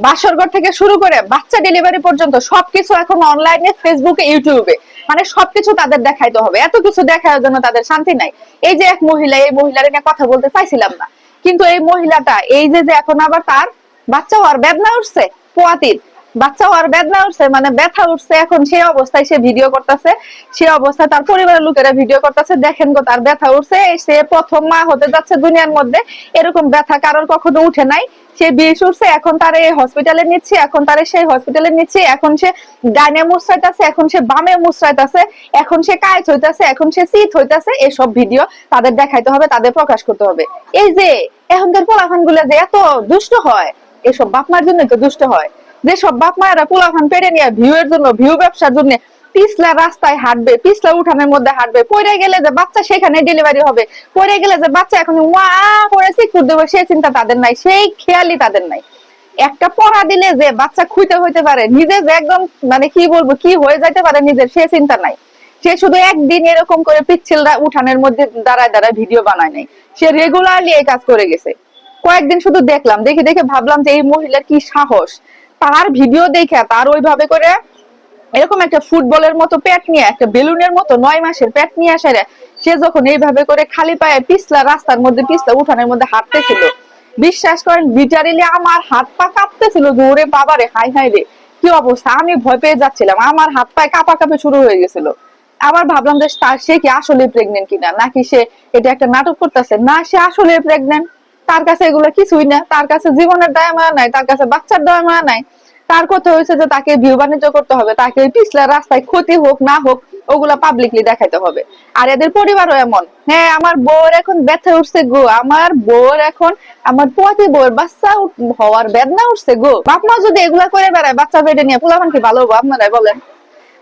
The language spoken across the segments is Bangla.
বাসরঘর থেকে শুরু করে বাচ্চা ডেলিভারি পর্যন্ত সবকিছু এখন অনলাইনে, ফেসবুকে, ইউটিউবে, মানে সবকিছু তাদের দেখাইতে হবে। এত কিছু দেখার জন্য তাদের শান্তি নাই। এই যে এক মহিলা, এই মহিলার নিয়ে কথা বলতে চাইছিলাম না, কিন্তু এই মহিলাটা এই যে এখন আবার তার বাচ্চা হওয়ার বেদনা উঠছে, পোয়াতির বাচ্চা হওয়ার বেদনা উঠছে, মানে ব্যথা উঠছে, এখন সেই অবস্থায় সে ভিডিও করতেছে, সে অবস্থায় তার পরিবারের লোকেরা ভিডিও করতেছে, দেখেন গো তার ব্যথা উঠছে, সে প্রথম মা হতে যাচ্ছে দুনিয়ার মধ্যে, এরকম ব্যথা কারোর কখনো উঠে নাই, সে বিষ উঠছে, এখন তার এই হসপিটালে নিচ্ছে, এখন তার সেই হসপিটালে নিচ্ছে, এখন সে ডাইনে মুসরাইতেছে, এখন সে বামে মুসরাইতেছে, এখন সে কাজ হইতেছে, এখন সে শীত হইতেছে, এসব ভিডিও তাদের দেখাইতে হবে, তাদের প্রকাশ করতে হবে। এই যে এখনকার পোলাপান গুলা যে এত দুষ্ট হয়, এসব বাপমার জন্য তো দুষ্ট হয়। যে সব বাপ মায়েরা পোলাপান পেড়ে নিয়ে ভিউ এর জন্য, ভিউ ব্যবসার জন্য পিছলা রাস্তায় হাঁটবে, পিছলা উঠানের মধ্যে হাঁটবে, পড়ে গেলে যে বাচ্চা সেখানে ডেলিভারি হবে, পড়ে গেলে যে বাচ্চা এখন ওয়া করে সিকুর দেবে, সেই চিন্তা তাদের নাই, সেই খেয়ালই তাদের নাই। একটা পড়া দিলে যে বাচ্চা খুইতে হইতে পারে, নিজে যে একদম মানে কি বলবো কি হয়ে যাইতে পারে নিজের, সে চিন্তা নাই। সে শুধু একদিন এরকম করে পিচ্ছিলরা উঠানের মধ্যে দাঁড়ায় দাঁড়ায় ভিডিও বানায় নাই, সে রেগুলারলি এই কাজ করে গেছে। কয়েকদিন শুধু দেখলাম, দেখে দেখে ভাবলাম যে এই মহিলার কি সাহস, তার ভিডিও দেখে তার ওইভাবে করে এরকম একটা ফুটবলের মতো পেট নিয়ে, একটা বেলুনের মতো 9 মাসের পেট নিয়ে আসে, সে যখন এইভাবে করে খালি পায়ে পিছলা রাস্তার মধ্যে, পিছলা উঠানের মধ্যে হাঁটতেছিল, বিশ্বাস করেন লিটারেলি আমার হাত পা কাঁপতেছিল, ওরে বাবারে, হাই হাই রে কি অবস্থা, আমি ভয় পেয়ে যাচ্ছিলাম, আমার হাত পায়ে কাঁপাকাঁপি শুরু হয়ে গেছিল। আবার ভাবলাম যে সে কি আসলে প্রেগনেন্ট কিনা, নাকি সে এটা একটা নাটক করতেছে, না সে আসলে প্রেগনেন্ট। তার কাছে এগুলো কিছুই না, তার কাছে জীবনের দয়ামায়া নাই, তার কাছে বাচ্চার দয়ামায়া নাই। তার কথা হয়েছে যে তাকে ভিউ বাণিজ্য করতে হবে, তাকে পিছলা রাস্তায় ক্ষতি হোক না হোক ওগুলা পাবলিকলি দেখাইতে হবে। আর এদের পরিবারও এমন, হ্যাঁ আমার বউর এখন ব্যথা উঠছে গো, আমার বউর এখন, আমার পোয়াতি বউর বাচ্চা হওয়ার বেদনা উঠছে গো। বাপ মা যদি এগুলা করে বেড়ায় বাচ্চা পেটে নিয়ে, পোলাপান কি ভালো হবো আপনারাই বলেন?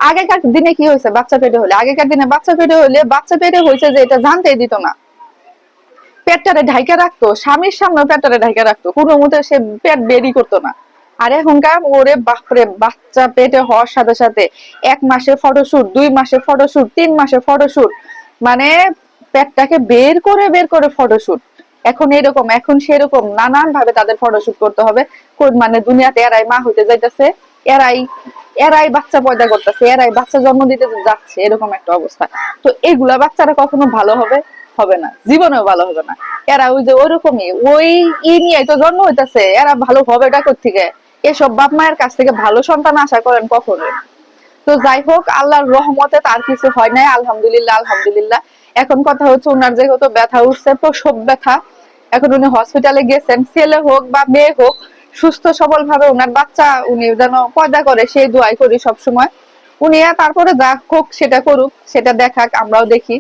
আগেকার দিনে কি হয়েছে, বাচ্চা পেটে হলে, আগেকার দিনে বাচ্চা পেটে হলে, বাচ্চা পেটে হয়েছে যে এটা জানতেই দিত না, পেটটারে ঢাইকা রাখতো, স্বামীর সামনে পেটটারে ঢাইকা রাখতো, কোনো মতে সে পেট বেরি করতো না। আর এখনকার ওরে বাপরে, বাচ্চা পেটে হওয়ার সাথে সাথে 1 মাসে ফটোশুট, 2 মাসে ফটোশুট, 3 মাসে ফটোশুট, মানে পেটটাকে বের করে ফটোশুট। এখন এরকম, এখন সেরকম, নানান ভাবে তাদের ফটোশুট করতে হবে। মানে দুনিয়াতে এরাই মা হইতে যাইতেছে, এরাই এরাই বাচ্চা পয়দা করতেছে, এরাই বাচ্চা জন্ম দিতে যাচ্ছে, এরকম একটা অবস্থা। তো এগুলা বাচ্চারা কখনো ভালো হবে হবে না, জীবনেও ভালো হবে না। এরা ওই যে ওরকমই ওই নিয়ে তো জন্ম হইতেছে, এরা ভালো হবেটা কোত্থেকে? এসব বাপ মায়ের কাছ থেকে ভালো সন্তান আশা করেন কখনোই না। তো যাই হোক, আল্লাহর রহমতে তার কিছু হয় নাই, আলহামদুলিল্লাহ আলহামদুলিল্লাহ। এখন কথা হচ্ছে ওনার যেহেতু ব্যথা উঠছে, প্রসব ব্যথা, এখন উনি হসপিটালে গেছেন, ছেলে হোক বা মেয়ে হোক, সুস্থ সবল ভাবে ওনার বাচ্চা উনি যেন পয়দা করে, সেই দোয়াই করি সব সময়। উনি তারপরে যা হোক সেটা করুক, সেটা দেখাক, আমরাও দেখি,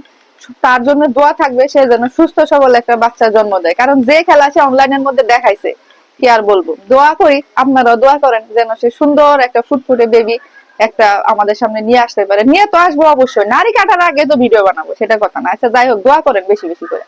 তার জন্য দোয়া থাকবে, সে যেন সুস্থ সবল একটা বাচ্চা জন্ম দেয়। কারণ যে খেলা সে অনলাইনের মধ্যে দেখাইছে, কি আর বলবো। দোয়া করি, আপনারাও দোয়া করেন যেন সে সুন্দর একটা ফুটফুটে বেবি একটা আমাদের সামনে নিয়ে আসতে পারে। নিয়ে তো আসবো অবশ্যই, নারী কাটার আগে তো ভিডিও বানাবো, সেটা কথা না। আচ্ছা যাই হোক, দোয়া করেন বেশি বেশি করে।